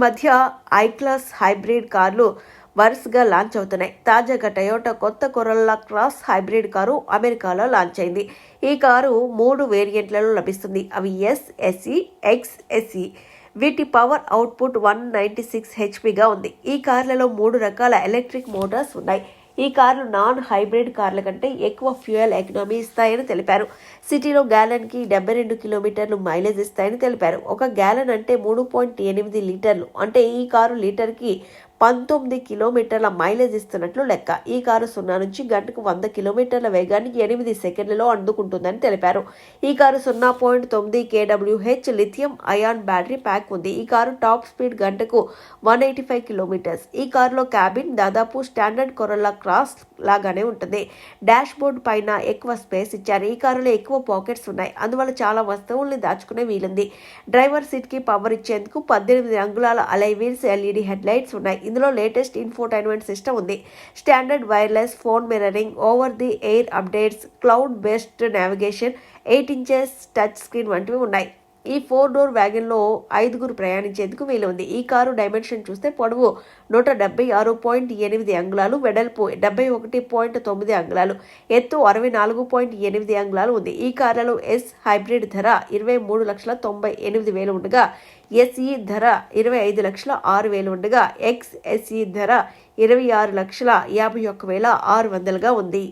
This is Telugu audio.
మధ్య ఐ క్లాస్ హైబ్రిడ్ కార్లు వరుసగా లాంచ్ అవుతున్నాయి. తాజాగా టయోటా కొత్త కొరొల్లా క్రాస్ హైబ్రిడ్ కారు అమెరికాలో లాంచ్ అయింది. ఈ కారు 3 వేరియంట్లలో లభిస్తుంది. అవి ఎస్, ఎస్ఈ, ఎక్స్ ఎస్ఈ. వీటి పవర్ అవుట్పుట్ 196 హెచ్పిగా ఉంది. ఈ కార్లలో 3 రకాల ఎలక్ట్రిక్ మోటార్స్ ఉన్నాయి. ఈ కార్లు నాన్ హైబ్రిడ్ కార్ల కంటే ఎక్కువ ఫ్యూయల్ ఎకనామీ ఇస్తాయని తెలిపారు. సిటీలో గ్యాలన్కి 72 కిలోమీటర్లు మైలేజ్ ఇస్తాయని తెలిపారు. 1 గ్యాలన్ అంటే 3.8 లీటర్లు. అంటే ఈ కారు లీటర్కి 19 కిలోమీటర్ల మైలేజ్ ఇస్తున్నట్లు లెక్క. ఈ కారు 0 నుంచి గంటకు 100 కిలోమీటర్ల వేగాన్ని 8 సెకండ్లలో అందుకుంటుందని తెలిపారు. ఈ car 0.9 kWh lithium ion battery pack ఉంది. ఈ కారు టాప్ స్పీడ్ గంటకు 185 కిలోమీటర్స్. ఈ కారులో క్యాబిన్ దాదాపు స్టాండర్డ్ కొరొల్లా క్రాస్ లాగానే ఉంటుంది. డాష్ బోర్డ్ పైన ఎక్కువ స్పేస్ ఇచ్చారు. ఈ కారులో ఎక్కువ పాకెట్స్ ఉన్నాయి. అందువల్ల చాలా వస్తువుల్ని దాచుకునే వీలుంది. డ్రైవర్ సీట్ కి పవర్ ఇచ్చేందుకు 18 అంగుళాల అలై వీల్స్, ఎల్ఈడి హెడ్ లైట్స్ ఉన్నాయి. ఇందులో లేటెస్ట్ ఇన్ఫోటైన్మెంట్ సిస్టమ్ ఉంది. Standard wireless phone mirroring, over the air updates, cloud based navigation, 8 inches touch screen వంటివి ఉన్నాయి. ఈ 4 డోర్ వ్యాగన్లో 5గురు ప్రయాణించేందుకు వీలుంది. ఈ కారు డైమెన్షన్ చూస్తే పొడవు 176.8 అంగుళాలు, వెడల్పు 71.9 అంగుళాలు, ఎత్తు 64.8 అంగుళాలు ఉంది. ఈ కార్లలో ఎస్ హైబ్రిడ్ ధర 23,98,000 ఉండగా, ఎస్ఈ ధర 25,06,000 ఉండగా, ఎక్స్ ఎస్ఈ ధర 26,51,600గా ఉంది.